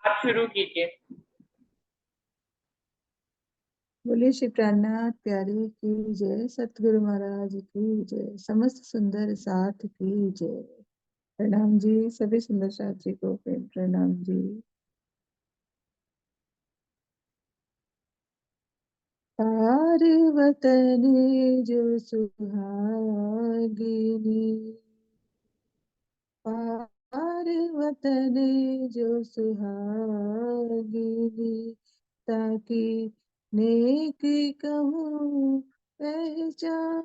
आप शुरू कीजिए। बोलिए श्री प्राणनाथ प्यारे की जय, सतगुरु महाराज की जय, समस्त सुंदर साथ की जय। प्रणाम जी, सभी सुंदर साथ जी को प्रणाम जी। पार वतन जो सुहागिनी, पार वतन जो सुहागिनी, ताकि नेक कहूँ पहचान,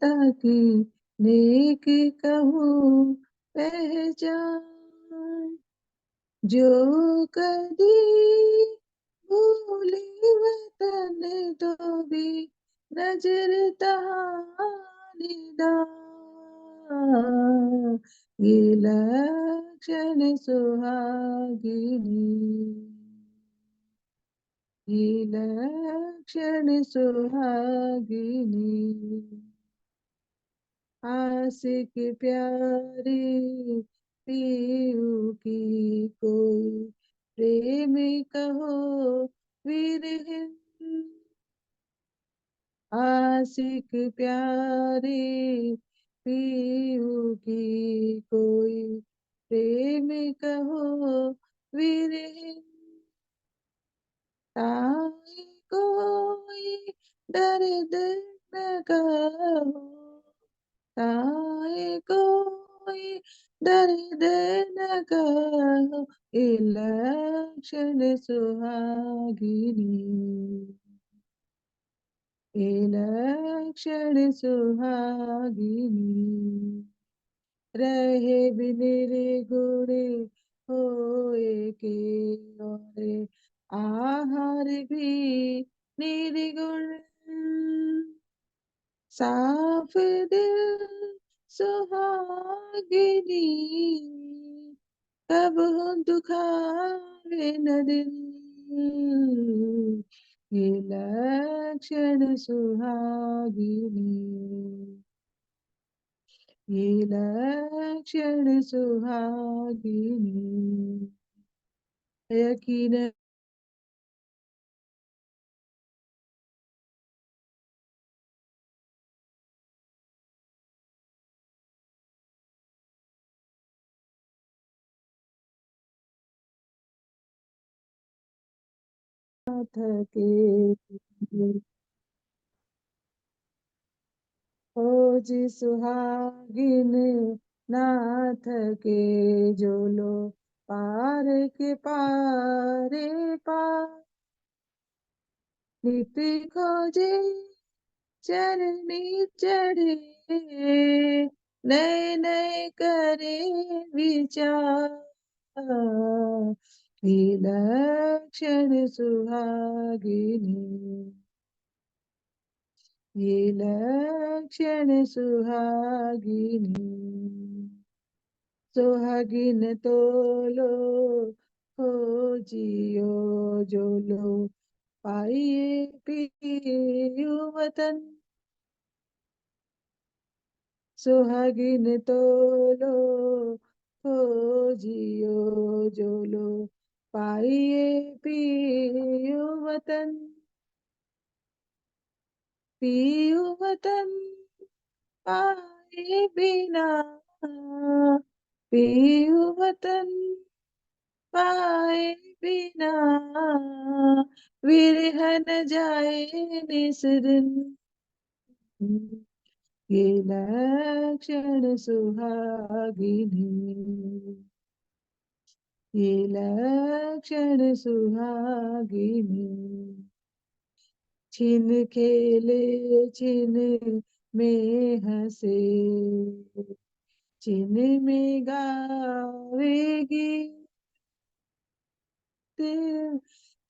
ताकि नेक कहूँ पहचान। जो कदी भूली वतन तो भी नजर तहाँ निगाह, ये लक्षण सुहागिनी, ये लक्षण सुहागिनी। आशिक प्यारी पीयू की कोई प्रेम कहो विरहिन, आशिक प्यारी पीयू की कोई प्रेम कहो विरहिन, ताई कोई दर्द न कहो, ताए कोई दर्द न कहो, इलक्षण सुहागिनी, इलक्षण सुहागिनी। रहे बिन निर्गुण होए के और आहार भी निर्गुण, साफ दिल सुहागिनी, कब दुखावे न दिल, ये लक्षण सुहागिनी, ये लक्षण सुहागिनी। यकीन थके, ओ जी सुहागिन नाथ के, जो लो पार के पारे पार, नित खोजे चरनी चढ़े, नए नए करे विचार, विलक्षण सुहागिनी, विलक्षण सुहागिनी। सुहागिन तोलो हो जियो, जो लो पाइए पियो वतन, सुहागिन तोलो हो जियो, जो लो पाइए पियो वतन, पियो वतन पाए बिना, पियो वतन पाए बिना, विरह न जाए निसरन, ये लक्षण सुहागिनी, ये लक्षण सुहागिनी। छिन खेले छिन में हंसे, छिन में गावेगी,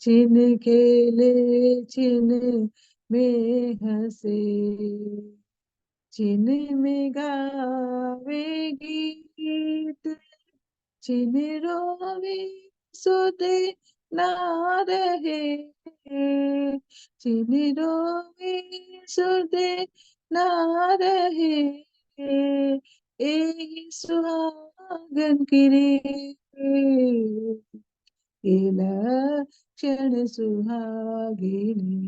छिन खेले छिन में हंसे, छिन में गावेगी गीत, छिन रोवे सुधे ना रहे, छिन रोवे सुधे ना रहे, ए सुहागन की रे, ये लक्षण सुहागिनी,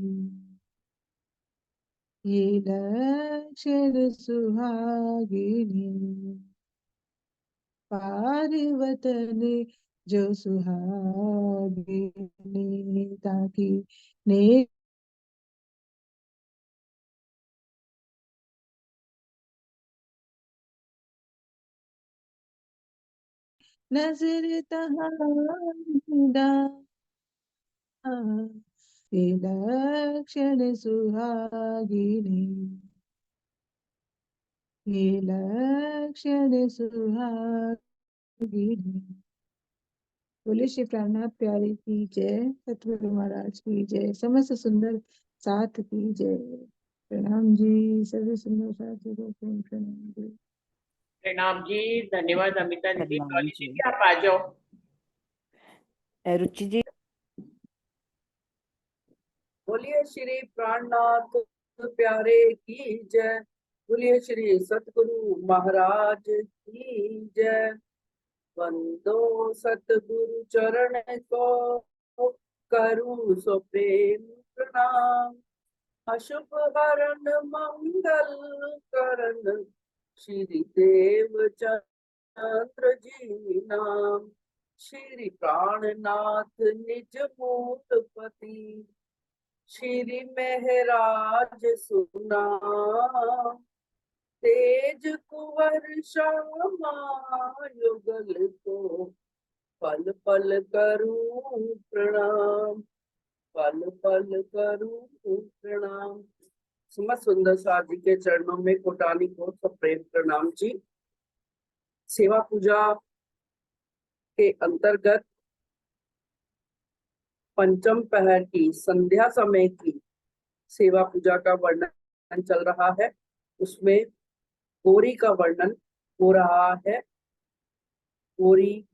ये लक्षण सुहागिनी, पार्वतन जो सुहागिनी, ताकि ने नजर तहाँ ये लक्षण सुहागिनी, ये लक्षण सुहागिनी। बोले श्री प्राणनाथ प्यारे की जय, सतगुरु महाराज की जय, समस्त सुंदर साथ की जय। प्रणाम जी, सभी सुंदर साथी को प्रेम प्रणाम जी। प्रणाम जी, धन्यवाद अमिता दीदी। प्रणाम डॉली जी। दीदी आप आ जाओ। रुचि जी, बोलिए श्री प्राणनाथ प्यारे की जय, बोलिए श्री सतगुरु महाराज की जय। वंदो सतगुरु चरण को, करूं सो प्रेम प्रणाम। अशुभ हरण मंगल करण, श्री देव चंद्र जी नाम। श्री प्राणनाथ निज मूलपति, श्री महराज सुना। तेज कुंवर श्यामा युगल को, पल पल करूं प्रणाम, पल पल करूं प्रणाम। समस्त सुंदर साथ जी के चरणों में कोटानी को सब प्रेम प्रणाम जी। सेवा पूजा के अंतर्गत पंचम पहर की संध्या समय की सेवा पूजा का वर्णन चल रहा है। उसमें गौरी का वर्णन हो रहा है। गौरी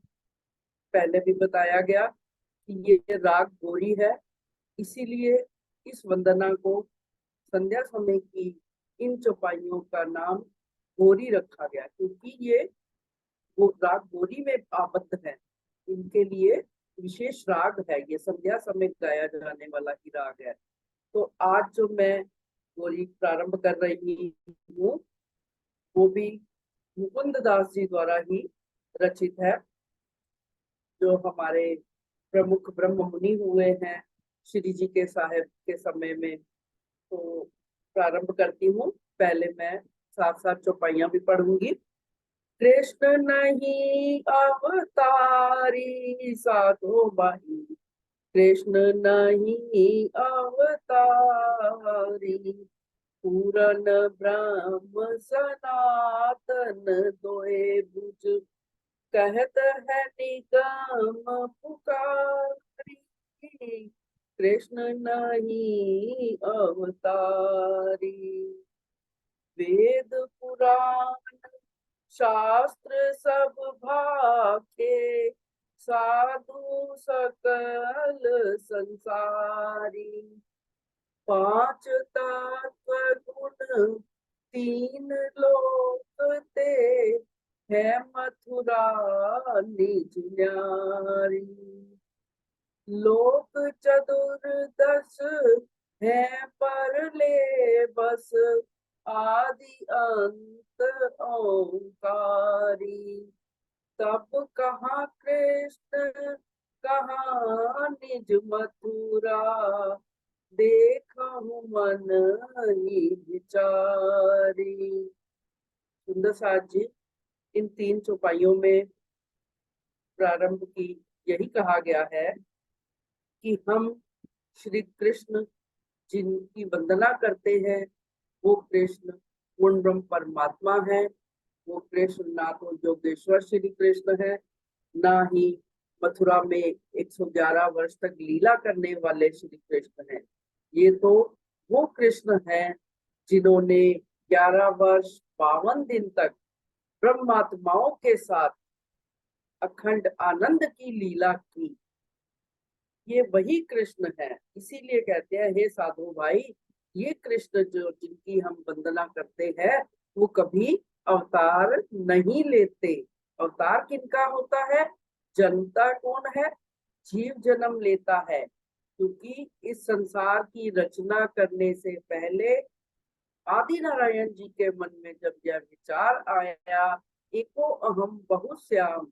पहले भी बताया गया कि ये राग गौरी है, इसीलिए इस वंदना को संध्या समय की इन चौपाइयों का नाम गौरी रखा गया, क्योंकि ये वो राग गौरी में आबद्ध है। इनके लिए विशेष राग है, ये संध्या समय गाया जाने वाला ही राग है। तो आज जो मैं गौरी प्रारंभ कर रही हूँ वो भी मुकुंद दास जी द्वारा ही रचित है, जो हमारे प्रमुख ब्रह्म मुनि हुए हैं श्री जी के साहेब के समय में। तो प्रारंभ करती हूँ। पहले मैं साथ साथ चौपाइयां भी पढ़ूंगी। कृष्ण नहीं अवतारी साधो बाई, कृष्ण नहीं अवतारी, पूरन ब्रह्म सनातन दोए बुझ, कहत है निगम पुकारी, कृष्ण नहीं अवतारी। वेद पुराण शास्त्र सब भाखे, साधु सकल संसारी, पांच तत्व गुण तीन लोक ते, है मथुरा निज न्यारी। लोक चतुर्दश है पर ले बस, आदि अंत ओंकारी, तब कहाँ कृष्ण कहाँ निज मथुरा, देखहु मन ही विचारी। सुंदर साथ जी इन तीन चौपाइयों में प्रारंभ की यही कहा गया है कि हम श्री कृष्ण जिनकी वंदना करते हैं वो कृष्ण पूर्ण ब्रह्म परमात्मा है। वो कृष्ण ना तो योगेश्वर श्री कृष्ण है, ना ही मथुरा में 111 वर्ष तक लीला करने वाले श्री कृष्ण हैं। ये तो वो कृष्ण हैं जिन्होंने 11 वर्ष 52 दिन तक ब्रह्मात्माओं के साथ अखंड आनंद की लीला की। ये वही कृष्ण है, इसीलिए कहते हैं हे साधु भाई, ये कृष्ण जो जिनकी हम वंदना करते हैं वो कभी अवतार नहीं लेते। अवतार किनका होता है? जन्मता कौन है? जीव जन्म लेता है, क्योंकि इस संसार की रचना करने से पहले आदि नारायण जी के मन में जब यह विचार आया, एको अहम बहुश्याम,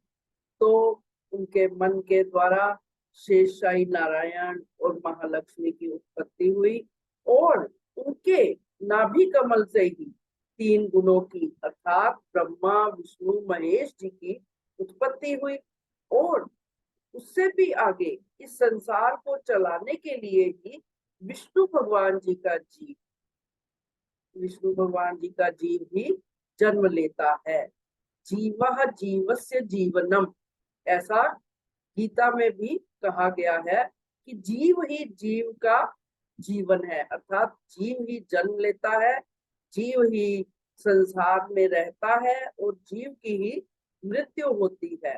तो उनके मन के द्वारा शेषशाही नारायण और महालक्ष्मी की उत्पत्ति हुई, और उनके नाभि कमल से ही 3 गुणों की अर्थात ब्रह्मा विष्णु महेश जी की उत्पत्ति हुई। और उससे भी आगे इस संसार को चलाने के लिए ही विष्णु भगवान जी का जीव ही जन्म लेता है। जीवः जीवस्य जीवनम, ऐसा गीता में भी कहा गया है कि जीव ही जीव का जीवन है, अर्थात जीव ही जन्म लेता है, जीव ही संसार में रहता है और जीव की ही मृत्यु होती है।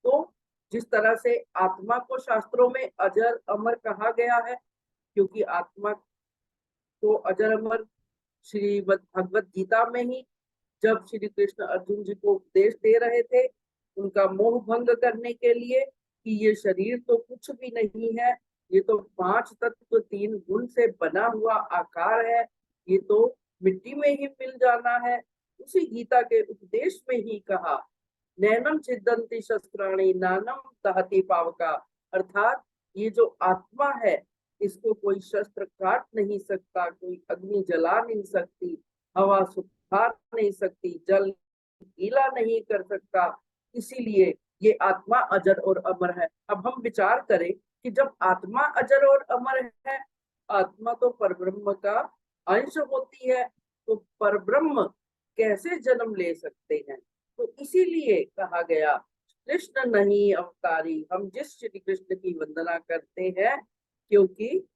तो जिस तरह से आत्मा को शास्त्रों में अजर अमर कहा गया है, क्योंकि आत्मा को अजर अमर श्री भगवत गीता में ही जब श्री कृष्ण अर्जुन जी को उपदेश दे रहे थे, उनका मोह भंग करने के लिए कि ये शरीर तो कुछ भी नहीं है, ये तो 5 तत्व 3 गुण से बना हुआ आकार है, ये तो मिट्टी में ही मिल जाना है। उसी गीता के उपदेश में ही कहा, नैनम छिदन्ति शस्त्राणि नानम दहति पावका, अर्थात ये जो आत्मा है इसको कोई शस्त्र काट नहीं सकता, कोई अग्नि जला नहीं सकती, हवा सुखा नहीं सकती, जल गीला नहीं कर सकता, इसीलिए ये आत्मा अजर और अमर है। अब हम विचार करें कि जब आत्मा अजर और अमर है, आत्मा तो परब्रह्म का अंश होती है, तो परब्रह्म कैसे जन्म ले सकते हैं? तो इसीलिए कहा गया कृष्ण नहीं अवतारी, हम जिस श्री कृष्ण की वंदना करते हैं, क्योंकि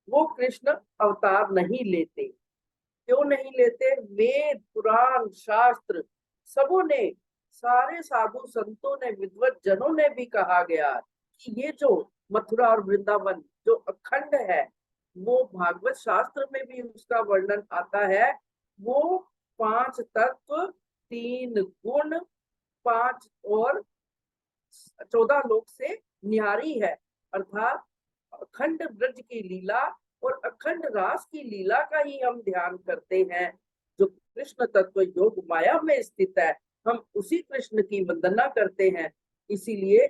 वो कृष्ण अवतार नहीं लेते। क्यों नहीं लेते? वेद पुराण शास्त्र सबों ने, सारे साधु संतों ने, विद्वत जनों ने भी कहा गया कि ये जो मथुरा और वृंदावन जो अखंड है, वो भागवत शास्त्र में भी उसका वर्णन आता है, वो 5 तत्व 3 गुण 5 और 14 लोक से न्यारी है, अर्थात अखंड ब्रज की लीला और अखंड रास की लीला का ही हम ध्यान करते हैं। जो कृष्ण तत्व योग माया में स्थित है, हम उसी कृष्ण की वंदना करते हैं। इसीलिए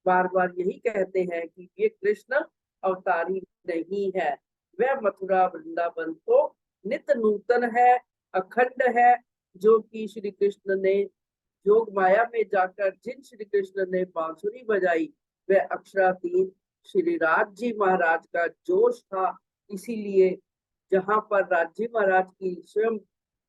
बार बार यही कहते हैं कि ये कृष्ण अवतारी नहीं है, वह मथुरा वृंदावन तो नित्य नूतन है, अखंड है, जो कि श्री कृष्ण ने योग माया में जाकर जिन श्री कृष्ण ने बांसुरी बजाई, वह अक्षरातीत श्री राज जी महाराज का जोश था। इसीलिए जहां पर राज जी महाराज की स्वयं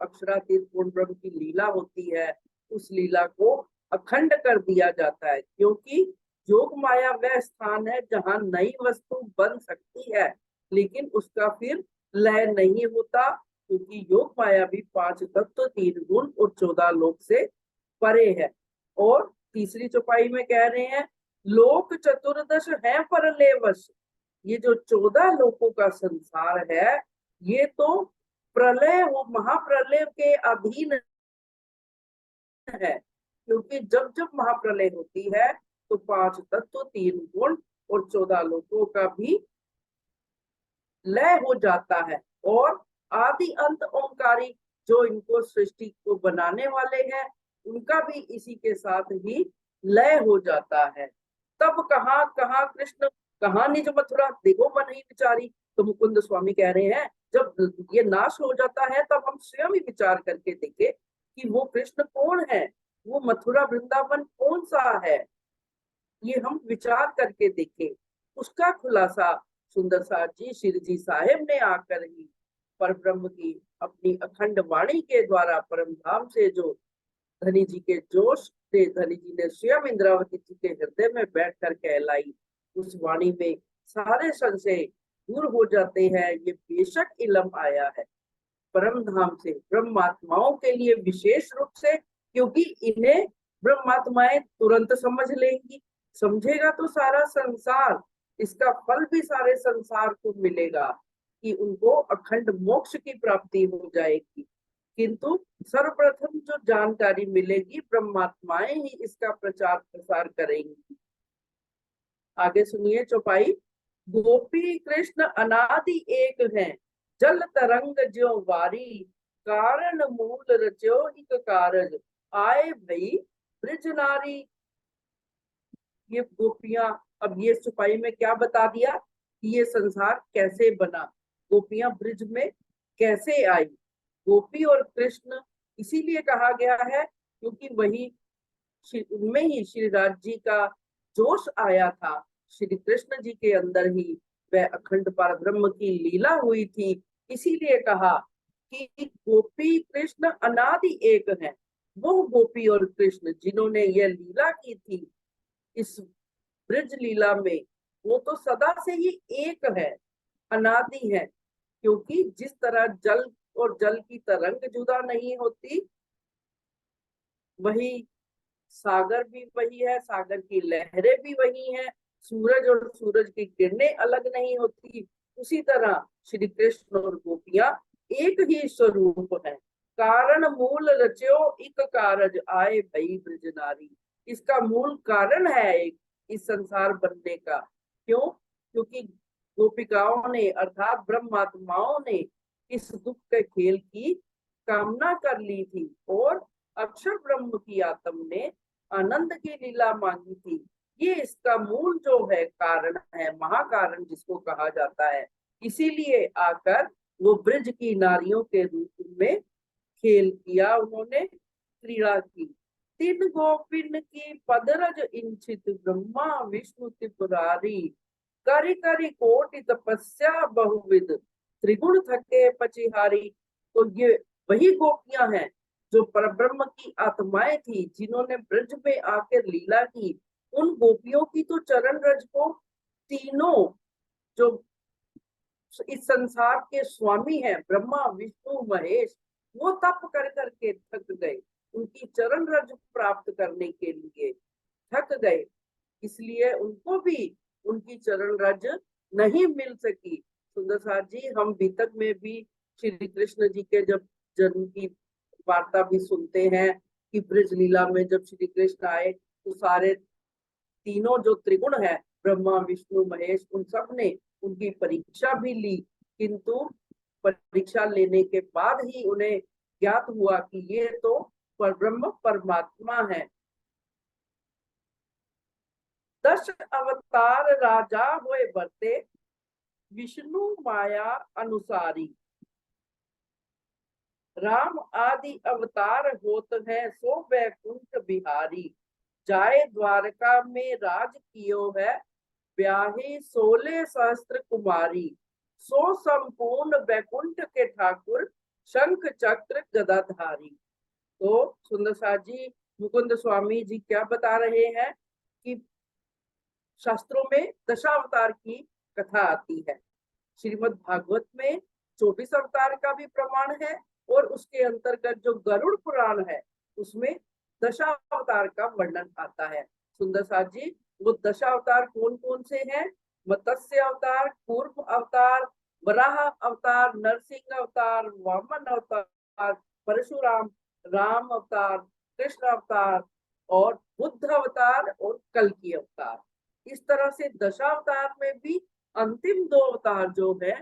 अक्षरातीत पूर्ण ब्रह्म की लीला होती है, उस लीला को अखंड कर दिया जाता है, क्योंकि योग माया वह स्थान है जहां नई वस्तु बन सकती है, लेकिन उसका फिर लय नहीं होता, क्योंकि योग माया भी 5 तत्व 3 गुण और 14 लोक से परे है। और तीसरी चौपाई में कह रहे हैं, लोक चतुर्दश है परले वश, ये जो 14 लोकों का संसार है, ये तो प्रलय हो महाप्रलय के अधीन है, क्योंकि जब जब महाप्रलय होती है तो 5 तत्व 3 गुण और 14 लोकों का भी लय हो जाता है, और आदि अंत ओंकारी जो इनको सृष्टि को बनाने वाले हैं, उनका भी इसी के साथ ही लय हो जाता है। तब कहाँ कहाँ कृष्ण, कहाँ निज मथुरा, देखो मन ही विचारी। तो मुकुंद स्वामी कह रहे हैं, जब ये नाश हो जाता है तब हम स्वयं ही विचार करके देखें कि वो कृष्ण कौन है, वो मथुरा वृंदावन कौन सा है, ये हम विचार करके देखें। उसका खुलासा सुंदर साथ जी श्री जी साहेब ने आकर ही परब्रह्म की अपनी अखंड वाणी के द्वारा परम धाम से जो धनी जी के जोश से धनी जी ने स्वयं इंद्रावती जी के हृदय में बैठकर कहलाई, उस वाणी में सारे संशय दूर हो जाते हैं। ये बेशक इलम आया है परम धाम से ब्रह्मात्माओं के लिए विशेष रूप से, क्योंकि इन्हें ब्रह्मात्माएं तुरंत समझ लेंगी, समझेगा तो सारा संसार, इसका फल भी सारे संसार को मिलेगा कि उनको अखंड मोक्ष की प्राप्ति हो जाएगी। किंतु सर्वप्रथम जो जानकारी मिलेगी ब्रह्मात्माएं ही इसका प्रचार प्रसार करेंगी। आगे सुनिए चौपाई। गोपी कृष्ण अनादि एक हैं, जल तरंग ज्यों वारी, कारण मूल रच्यो इक कारज, आए भई ब्रिज नारी। ये गोपियां, अब ये चौपाई में क्या बता दिया कि ये संसार कैसे बना, गोपियां ब्रिज में कैसे आई। गोपी और कृष्ण इसीलिए कहा गया है क्योंकि वही उनमें ही श्री राज जी का जोश आया था, श्री कृष्ण जी के अंदर ही वह अखंड परब्रह्म की लीला हुई थी। इसीलिए कहा कि गोपी कृष्ण अनादि एक हैं। वो गोपी और कृष्ण जिन्होंने यह लीला की थी इस ब्रज लीला में, वो तो सदा से ही एक है, अनादि है। क्योंकि जिस तरह जल और जल की तरंग जुदा नहीं होती, वही सागर भी वही है, सागर की लहरें भी वही हैं, सूरज और सूरज की किरणें अलग नहीं होती। उसी तरह श्री कृष्ण और गोपियां एक ही स्वरूप है। कारण मूल रच्यो इक कारज, आए भई ब्रज नारी। इसका मूल कारण है एक इस संसार बनने का। क्यों? क्योंकि गोपिकाओं ने अर्थात ब्रह्मात्माओं ने इस दुख के खेल की कामना कर ली थी और अक्षर ब्रह्म की आत्म ने आनंद की लीला मांगी थी। ये इसका मूल जो है कारण है, महाकारण जिसको कहा जाता है। इसीलिए आकर वो ब्रज की नारियों के रूप में खेल किया, उन्होंने क्रीड़ा की। तीन गोपिन की पदरज इंचित, ब्रह्मा विष्णु त्रिपुरारी, करी करी कोटि तपस्या बहुविध, त्रिगुण थके पचिहारी। तो ये वही गोपियां हैं जो परब्रह्म की आत्माएं थी, जिन्होंने ब्रज में आकर लीला की। उन गोपियों की तो चरण रज को तीनों जो इस संसार के स्वामी हैं, ब्रह्मा विष्णु महेश, वो तप कर करके थक गए, उनकी चरण रज प्राप्त करने के लिए थक गए। इसलिए उनको भी उनकी चरण रज नहीं मिल सकी। सुंदर सार जी, हम बीतक में भी श्री कृष्ण जी के जब जन्म की वार्ता भी सुनते हैं कि ब्रज लीला में जब श्री कृष्ण आए तो सारे तीनों जो त्रिगुण है, ब्रह्मा विष्णु महेश, उन सब ने उनकी परीक्षा भी ली। किंतु परीक्षा लेने के बाद ही उन्हें ज्ञात हुआ कि ये तो परब्रह्म परमात्मा है। 10 अवतार राजा हुए बरते, विष्णु माया अनुसारी, राम आदि अवतार होत है, सो वैकुंठ बिहारी, जाए द्वारका में राज कियो है, ब्याही 16 सहस्त्र कुमारी, सो संपूर्ण वैकुंठ के ठाकुर, शंख चक्र गदाधारी। तो सुंदर साथ जी, मुकुंद स्वामी जी क्या बता रहे हैं कि शास्त्रों में दशावतार की कथा आती है। श्रीमद् भागवत में 24 अवतार का भी प्रमाण है और उसके अंतर्गत जो गरुड़ पुराण है उसमें दशावतार का वर्णन आता है। सुंदर साथ जी, वो दशावतार कौन कौन से हैं? मत्स्य अवतार, कूर्म अवतार, वराह अवतार, नरसिंह अवतार, वामन अवतार, परशुराम, राम अवतार, कृष्ण अवतार और बुद्ध अवतार और कल्कि अवतार। इस तरह से दशावतार में भी अंतिम 2 अवतार जो है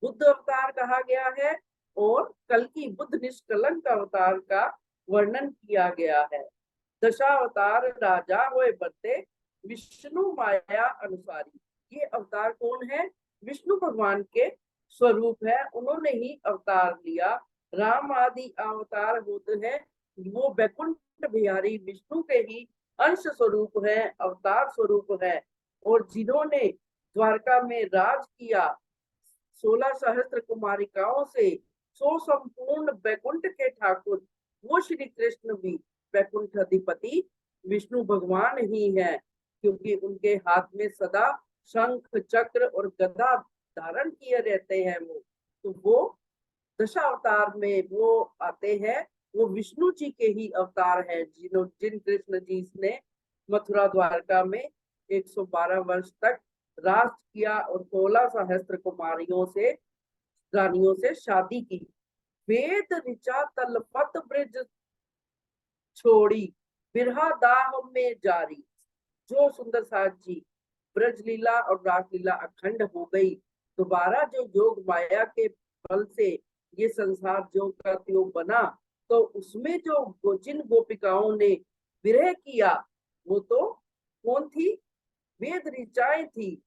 बुद्ध अवतार कहा गया है और कल्कि बुद्ध निष्कलंक अवतार का वर्णन किया गया है। दशावतार राजा हुए बरते, विष्णु माया अनुसारी। ये अवतार कौन है? विष्णु भगवान के स्वरूप है, उन्होंने ही अवतार लिया। राम आदि अवतार होते हैं, वो वैकुंठ बिहारी विष्णु के ही अंश स्वरूप है, अवतार स्वरूप है। और जिन्होंने द्वारका में राज किया 16 सहस्त्र कुमारिकाओं से, सो संपूर्ण वैकुंठ के ठाकुर, वो श्री कृष्ण भी वैकुंठ अधिपति विष्णु भगवान ही है, क्योंकि उनके हाथ में सदा शंख चक्र और गदा धारण किए रहते हैं। वो तो वो दशावतार में वो आते हैं, वो विष्णु जी के ही अवतार हैं, जिन कृष्ण जी ने मथुरा द्वारका में 112 वर्ष तक राज किया और 16 सहस्त्र कुमारियों से रानियों से शादी की। वेद ऋचा तलपत ब्रिज छोड़ी, बिरहा दाह में जारी। जो सुंदर साथ जी ब्रज लीला और रासलीला अखंड हो गई, दोबारा जो योग माया के बल से ये संसार जो का त्यों बना, तो उसमें जो जिन गोपिकाओं ने विरह किया, वो तो कौन थी? वेद ऋचाएं थी।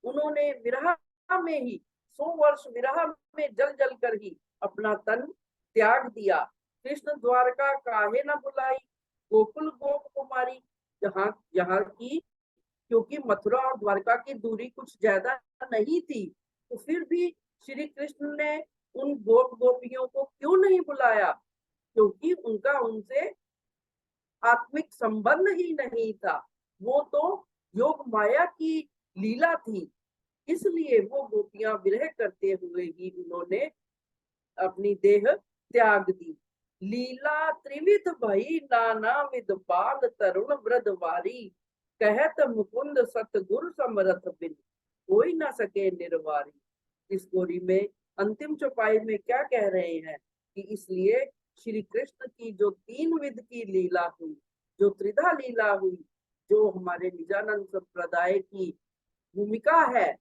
उन्होंने विरह में ही 100 वर्ष विरह में जल जल कर ही अपना तन त्याग दिया। कृष्ण द्वारका काहे न बुलाई, गोकुल गोप कुमारी। यहाँ की, क्योंकि मथुरा और द्वारका की दूरी कुछ ज्यादा नहीं थी, तो फिर भी श्री कृष्ण ने उन गोप गोपियों को क्यों नहीं बुलाया? क्योंकि उनका उनसे आत्मिक संबंध ही नहीं था, वो तो योग माया की लीला थी। इसलिए वो गोपियां विरह करते हुए ही उन्होंने अपनी देह त्याग दी। लीला त्रिविध भई, नाना विध बाल तरुण वृद्धवारी। कहत मुकुंद सतगुरु समरथ बिन, कोई ना सके निर्वारी। इस गोरी में अंतिम चौपाई में क्या कह रहे हैं कि इसलिए श्री कृष्ण की जो 3 विध की लीला हुई, जो त्रिधा लीला हुई, जो हमारे निजानंद संप्रदाय की भूमिका है,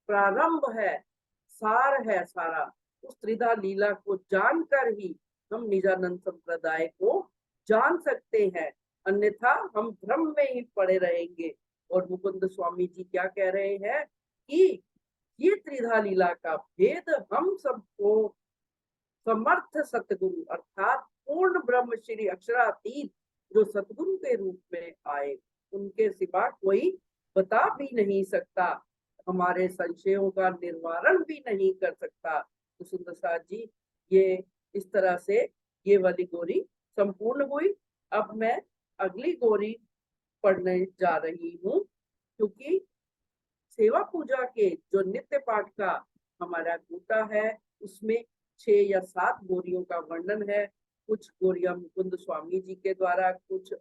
प्रारंभ है, सार है सारा, उस त्रिधा लीला को जानकर ही हम निजानंद संप्रदाय को जान सकते हैं, अन्यथा हम भ्रम में ही पड़े रहेंगे। और मुकुंद स्वामी जी क्या कह रहे हैं कि ये त्रिधा लीला का भेद हम सबको समर्थ सतगुरु अर्थात पूर्ण ब्रह्म श्री अक्षरातीत जो सतगुरु के रूप में आए, उनके सिवा कोई बता भी नहीं सकता, हमारे संशयों का निवारण भी नहीं कर सकता। तो सुंदर साथ जी, ये इस तरह से ये वाली गोरी संपूर्ण हुई। अब मैं अगली गोरी पढ़ने जा रही हूँ, क्योंकि सेवा पूजा के जो नित्य पाठ का हमारा गूटा है, उसमें 6 या 7 गोरियों का वर्णन है। कुछ गोरियां मुकुंद स्वामी जी के द्वारा, कुछ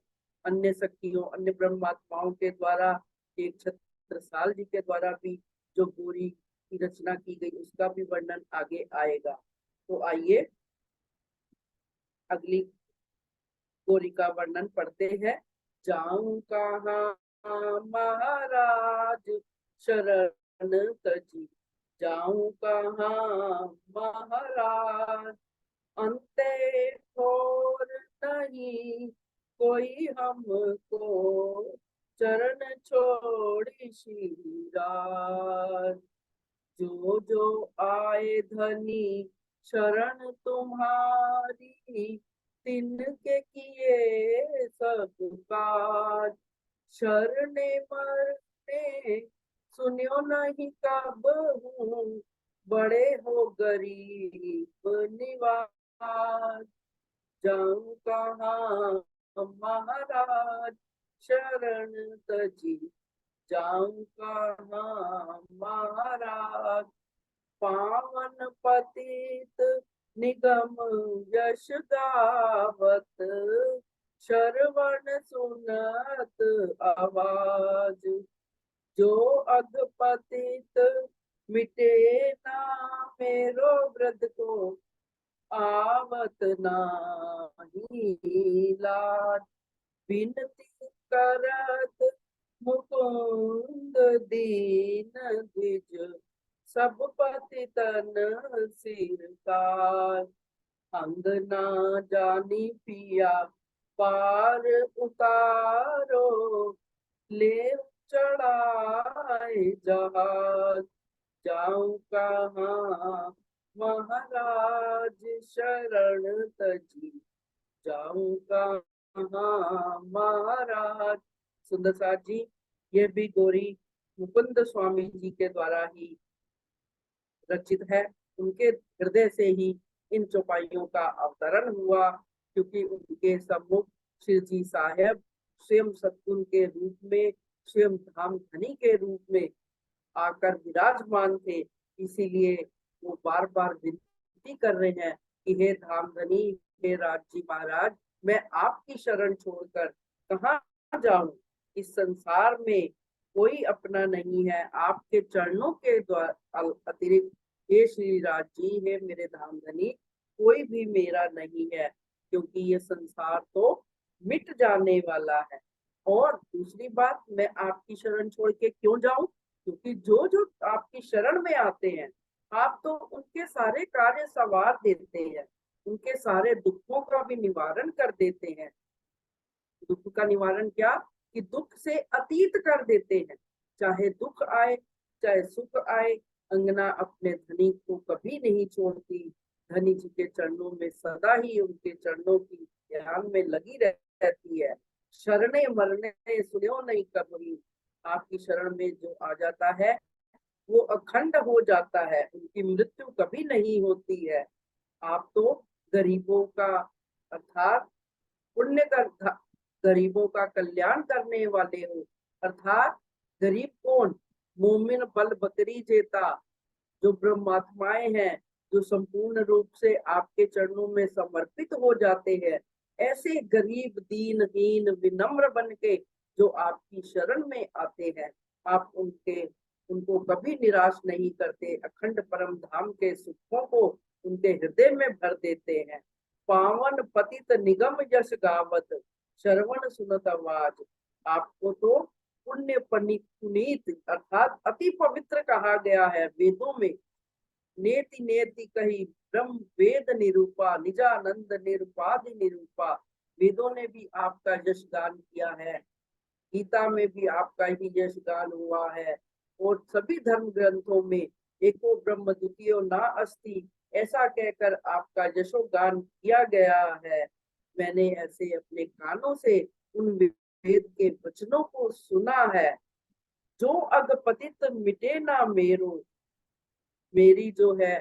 अन्य सखियों, अन्य ब्रह्मात्माओं के द्वारा, एक छत्रसाल जी के द्वारा भी जो गोरी की रचना की गई, उसका भी वर्णन आगे आएगा। तो आइए अगली गोरी का वर्णन पढ़ते हैं। जाऊं कहाँ महाराज शरण तजी, जाऊं कहाँ महाराज अंते ठोर नहीं कोई हमको, चरण छोड़ी शिराज। जो जो आए धनी शरण तुम्हारी, तिनके किए सब काज। शरणे मरने सुनियो नहीं कब हूँ, बड़े हो गरीब निवाज। जाऊं कहाँ महाराज शरण तजी, जाऊं कहाँ महाराज पावन पतित निगम यश गावत, श्रवण सुनत आवाज। जो अधपतित मिटे ना मेरो व्रत को, आवत नाही लाज। विनती करत मुकुंद दीन द्विज, सब पतितन सिर ताज। अंग ना जानी पिया पार उतारो, ले चढ़ाए जहाज। जाऊं कहाँ महाराज शरण तजी, जाऊं कहाँ महाराज। सुंदर साथ जी, ये भी गोरी मुकुंद स्वामी जी के द्वारा ही रचित है। उनके हृदय से ही इन चौपाइयों का अवतरण हुआ, क्योंकि उनके सम्मुख श्री जी साहेब स्वयं सतगुरु के रूप में, स्वयं धाम धनी के रूप में आकर विराजमान थे। इसीलिए वो बार बार विनती कर रहे हैं कि हे धामधनी, हे राज महाराज, मैं आपकी शरण छोड़कर कहाँ जाऊं, इस संसार में कोई अपना नहीं है, आपके चरणों के द्वारा अतिरिक्त हे श्रीराज जी, हे मेरे धाम धनी, कोई भी मेरा नहीं है, क्योंकि ये संसार तो मिट जाने वाला है। और दूसरी बात, मैं आपकी शरण छोड़ के क्यों जाऊं? क्योंकि जो जो आपकी शरण में आते हैं, आप तो उनके सारे कार्य संवार देते हैं, उनके सारे दुखों का भी निवारण कर देते हैं। दुख का निवारण क्या, कि दुख से अतीत कर देते हैं। चाहे दुख आए चाहे सुख आए, अंगना अपने धनी को कभी नहीं छोड़ती। धनी जी के चरणों में सदा ही उनके चरणों की ध्यान में लगी रहती है। शरणे मरने सुनो नहीं कभी, आपकी शरण में जो आ जाता है वो अखंड हो जाता है, उनकी मृत्यु कभी नहीं होती है। आप तो गरीबों का अर्थात पुण्य का, गरीबों का कल्याण करने वाले हो। अर्थात गरीब कौन? मोमिन बल बकरी जेता, जो ब्रह्मात्माएं हैं, जो संपूर्ण रूप से आपके चरणों में समर्पित हो जाते हैं, ऐसे गरीब दीनहीन विनम्र बन के जो आपकी शरण में आते हैं, आप उनको कभी निराश नहीं करते। अखंड परम धाम के सुखों को उनके हृदय में भर देते हैं। पावन पतित निगम यश गावत, श्रवण सुनत आवाज। आपको तो पुण्य पुनीत अर्थात अति पवित्र कहा गया है वेदों में। नेति नेति कही ब्रह्म वेद निरूपा, निजानंद निरुपाधि निरूपा। वेदों ने भी आपका यश गान किया है, गीता में भी आपका ही यश गान हुआ है, और सभी धर्म ग्रंथों में एको ब्रह्म द्वितीयो ना अस्ति, ऐसा कहकर आपका यशोगान किया गया है। मैंने ऐसे अपने कानों से उन वेद के वचनों को सुना है। जो अग पतित मिटे ना मेरो, मेरी जो है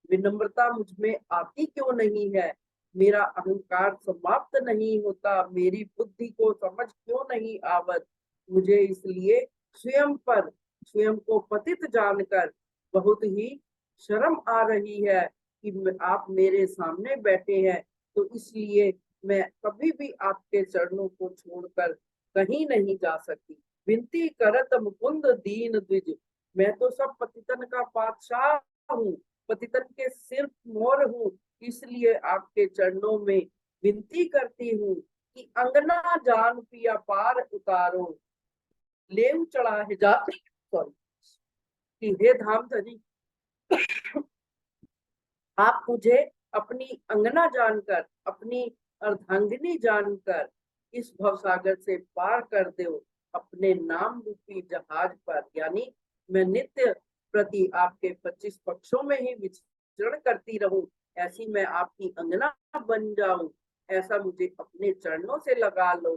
विनम्रता मुझ में आती क्यों नहीं है? मेरा अहंकार समाप्त नहीं होता, मेरी बुद्धि को समझ क्यों नहीं आवत? मुझे इसलिए स्वयं को पतित जानकर बहुत ही शर्म आ रही है कि आप मेरे सामने बैठे हैं, तो इसलिए मैं कभी भी आपके चरणों को छोड़कर कहीं नहीं जा सकती। विनती करत मुकुंद दीन द्विज, मैं तो सब पतितन का बादशाह हूँ, पतितन के सिर मोर हूँ, इसलिए आपके चरणों में विनती करती हूँ कि अंगना जान पिया पार उतारो, लेव चढ़ा है जाति सॉरी कि हे धाम धनी, आप मुझे अपनी अंगना जानकर, अपनी अर्धांगिनी जानकर इस भवसागर से पार कर दो अपने नाम रूपी जहाज पर। यानी मैं नित्य प्रति आपके 25 पक्षों में ही विचरण करती रहूं, ऐसी मैं आपकी अंगना बन जाऊं, ऐसा मुझे अपने चरणों से लगा लो।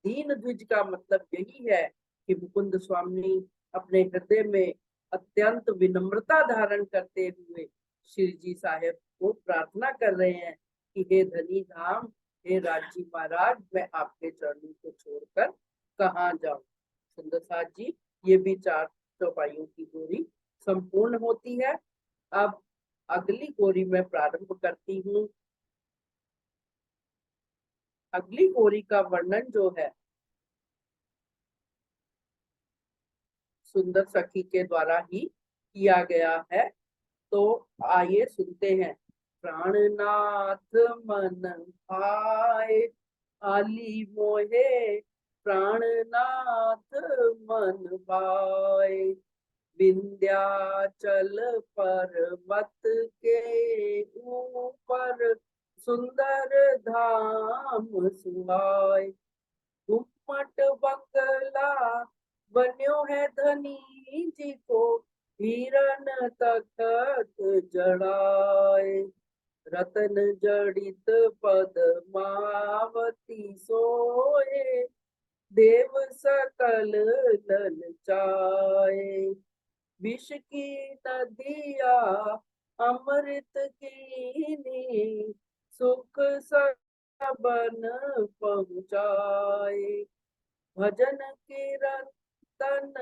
दीन द्विज का मतलब यही है कि मुकुंद स्वामी अपने हृदय में अत्यंत विनम्रता धारण करते हुए श्री जी साहेब को प्रार्थना कर रहे हैं कि हे धनी धाम, हे राजी महाराज, मैं आपके चरणों को छोड़कर कहाँ जाऊं। सुंदर साथ जी, ये भी 4 चौपाइयों की गोरी संपूर्ण होती है। अब अगली गोरी में प्रारंभ करती हूँ। अगली गोरी का वर्णन जो है सुंदर सखी के द्वारा ही किया गया है, तो आइए सुनते हैं। प्राणनाथ मन आए आली मोहे, प्राणनाथ मन भाए, विंध्याचल पर्वत के ऊपर, सुंदर धाम सुहाए। घुमट बंगला बन्यो है धनी जी को, हिरन तखत जड़ाए, रतन जड़ित पद्मावती सोए, देव सकल ललचाए। विष की नदिया अमृत कीनी, सुख सबन पहुँचाए। भजन कीर्तन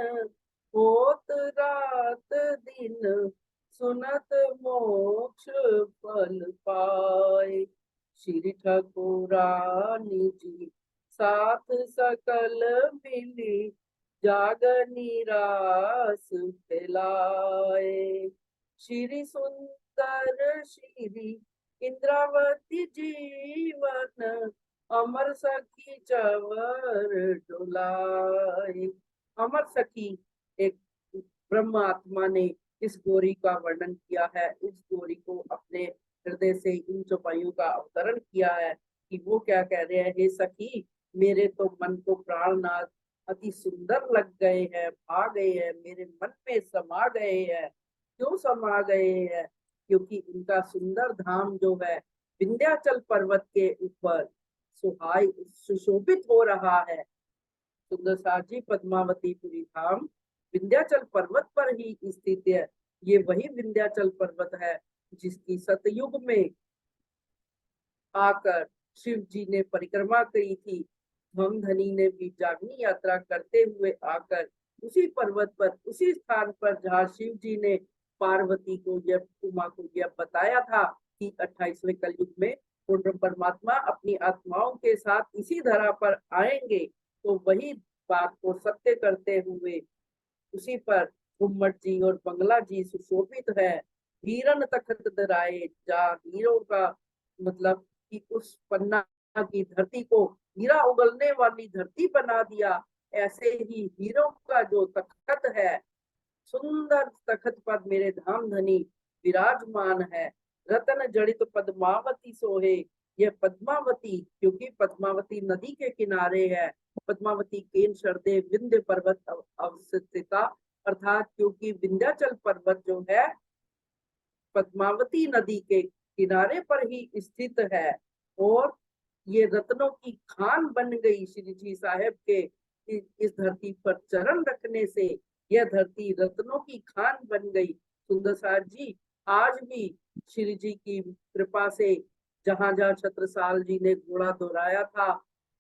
होत रात दिन, सुनत मोक्ष फल पाए। श्री ठाकुरानी जी साथ सकल मिली, जाग निरास फैलाए। श्री सुंदर श्री इंद्रावती जीवन, अमर सखी चवर डुलाए। अमर सखी एक ब्रह्म आत्मा ने इस गौरी का वर्णन किया है। इस गौरी को अपने हृदय से इन चौपाइयों का अवतरण किया है कि वो क्या कह रहे हैं, हे सखी मेरे तो मन को प्राणनाथ अति सुंदर लग गए हैं, भा गए हैं, मेरे मन में समा गए हैं। क्यों समा गए हैं? क्योंकि इनका सुंदर धाम जो है विंध्याचल पर्वत के ऊपर सुहाई सुशोभित हो रहा है। सुंदर साजी पद्मावतीपुरी धाम विंध्याचल पर्वत पर ही स्थित है। ये वही विंध्याचल पर्वत है जिसकी सतयुग में आकर शिव जी ने परिक्रमा की थी। धमधनी ने भी जागनी यात्रा करते हुए आकर उसी पर्वत पर, उसी स्थान पर जहाँ शिव जी ने पार्वती को यह उमा को यह बताया था कि 28वें कलयुग में पूर्ण परमात्मा अपनी आत्माओं के साथ इसी धरा पर आएंगे, तो वही बात को सत्य करते हुए उसी पर गुम्मट जी और बंगला जी सुशोभित है। हीरन तखत दराए, जा हीरो का मतलब कि उस पन्ना की धरती को हीरा उगलने वाली धरती बना दिया। ऐसे ही हीरो का जो तखत है, सुंदर तखत पर मेरे धाम धनी विराजमान है। रतन जड़ित पद्मावती सोहे, यह पद्मावती क्योंकि पद्मावती नदी के किनारे है। पद्मावती केन शरदे विंध्य पर्वत अवस्थिता, अर्थात क्योंकि विंध्याचल पर्वत जो है पद्मावती नदी के किनारे पर ही स्थित है और ये रत्नों की खान बन गई। श्री जी साहेब के इस धरती पर चरण रखने से यह धरती रत्नों की खान बन गई। सुंदर सार जी आज भी श्री जी की कृपा से जहां जहां छत्रसाल जी ने घोड़ा दोहराया था,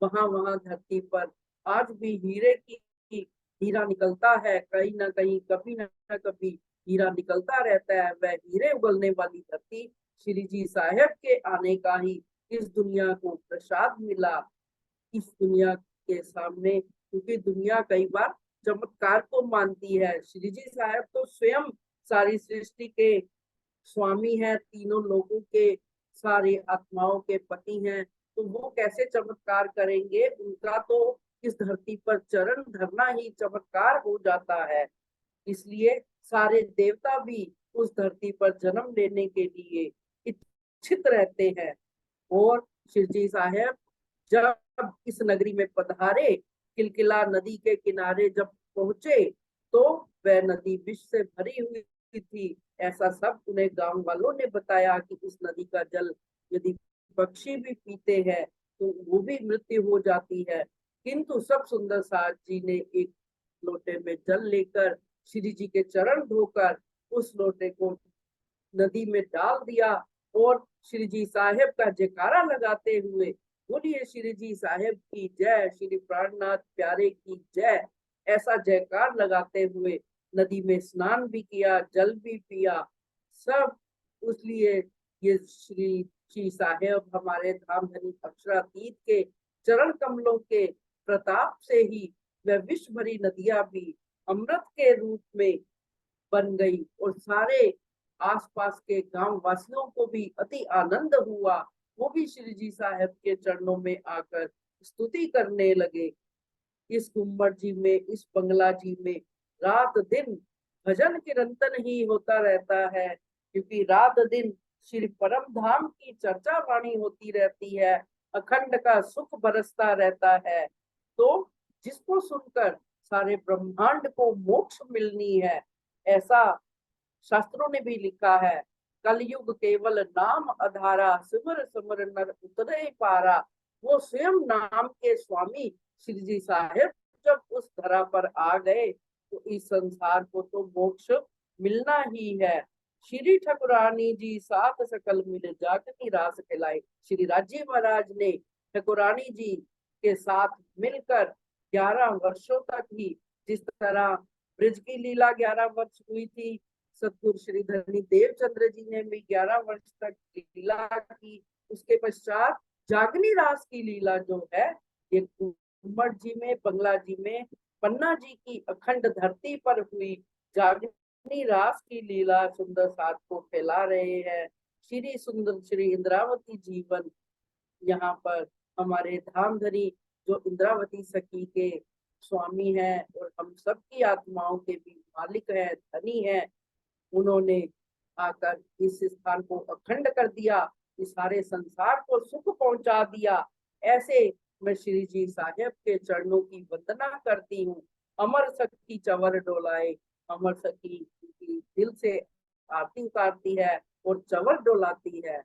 वहां वहां धरती पर आज भी हीरे की हीरा निकलता है। कहीं ना कहीं कभी ना कभी हीरा निकलता रहता है। वह हीरे उगलने वाली धरती श्री जी साहेब के आने का ही इस दुनिया को प्रसाद मिला। इस दुनिया के सामने, क्योंकि दुनिया कई बार चमत्कार को मानती है, श्री जी साहब तो स्वयं सारी सृष्टि के स्वामी है, तीनों लोगों के सारी आत्माओं के पति हैं, तो वो कैसे चमत्कार करेंगे? उनका तो इस धरती पर चरण धरना ही चमत्कार हो जाता है। इसलिए सारे देवता भी उस धरती पर जन्म लेने के लिए इच्छित रहते हैं। और शिव जी साहेब जब इस नगरी में पधारे, किलकिला नदी के किनारे जब पहुंचे, तो वह नदी विष से भरी हुई थी। ऐसा सब उन्हें गांव वालों ने बताया कि इस नदी का जल यदि पक्षी भी पीते हैं तो वो भी मृत्यु हो जाती है। किंतु सब सुंदर साज जी ने एक लोटे में जल लेकर श्री जी के चरण धोकर उस लोटे को नदी में डाल दिया और श्री जी साहेब का जयकारा लगाते हुए, बोलिए श्री जी साहेब की जय, श्री प्राणनाथ प्यारे की जय, ऐसा जयकार लगाते हुए नदी में स्नान भी किया, जल भी पिया सब। इसलिए ये श्री जी साहेब हमारे धाम धनी अक्षरातीत के चरण कमलों के प्रताप से ही वह विश्व भरी नदियां भी अमृत के रूप में बन गई और सारे आसपास के गांव वासियों को भी अति आनंद हुआ। वो भी श्री जी साहब के चरणों में आकर स्तुति करने लगे। इस गुम्बद जी में, इस बंगला जी में रात दिन भजन कीर्तन ही होता रहता है, क्योंकि रात दिन श्री परम धाम की चर्चा वाणी होती रहती है, अखंड का सुख बरसता रहता है। तो जिसको सुनकर सारे ब्रह्मांड को मोक्ष मिलनी है, ऐसा शास्त्रों ने भी लिखा है। कलयुग केवल नाम आधारा, सिमर सिमर नर उतरे पारा। वो स्वयं नाम के स्वामी श्री जी साहेब जब उस धरा पर आ गए तो इस संसार को तो मोक्ष मिलना ही है। श्री ठकुरानी जी सात सकल मिल जागती रास खिलाए। श्री राजीव महाराज ने ठकुरानी जी के साथ मिलकर 11 वर्षों तक ही, जिस तरह ब्रिज की लीला 11 वर्ष हुई थी, सतगुरु श्री धनी देवचंद्र जी ने भी 11 वर्ष तक लीला की। उसके पश्चात जागनी रास की लीला जो है, ये गुम्बद जी में, बंगला जी में, पन्ना जी की अखंड धरती पर हुई। जागनी अपनी रास की लीला सुंदर साथ को फैला रहे हैं। श्री सुंदर श्री इंद्रावती जीवन यहाँ पर हमारे धामधनी जो इंद्रावती सखी के स्वामी हैं और हम सबकी आत्माओं के भी मालिक हैं, धनी हैं, उन्होंने आकर इस स्थान को अखंड कर दिया, इस सारे संसार को सुख पहुंचा दिया। ऐसे मैं श्री जी साहेब के चरणों की वंदना करती हूँ। अमर सखी चवर डोलाए, अमर सखी की दिल से आरती उतारती है और चवर डोलाती है।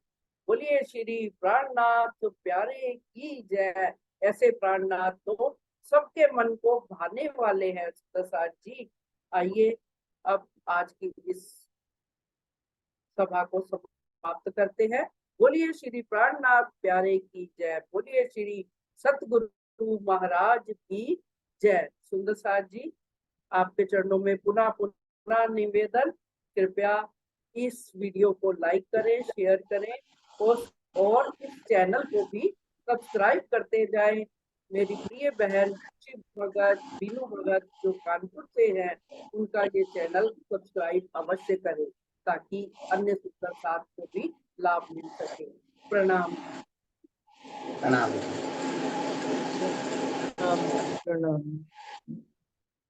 बोलिए श्री प्राणनाथ प्यारे की जय। ऐसे प्राणनाथ तो सबके मन को भाने वाले हैं। प्रसाद जी, आइए अब आज की इस सभा को समाप्त करते हैं। बोलिए श्री प्राणनाथ प्यारे की जय। बोलिए श्री सतगुरु महाराज की जय। सुंदर साथ जी, आपके चरणों में पुनः पुनः निवेदन, कृपया इस वीडियो को लाइक करें, शेयर करें और इस चैनल को भी सब्सक्राइब करते जाएं। मेरी प्रिय बहन शिव भगत, बीनू भगत जो कानपुर से हैं, उनका ये चैनल सब्सक्राइब अवश्य करें ताकि अन्य सुंदर साथ को भी लाभ मिल सके। प्रणाम। प्रणाम।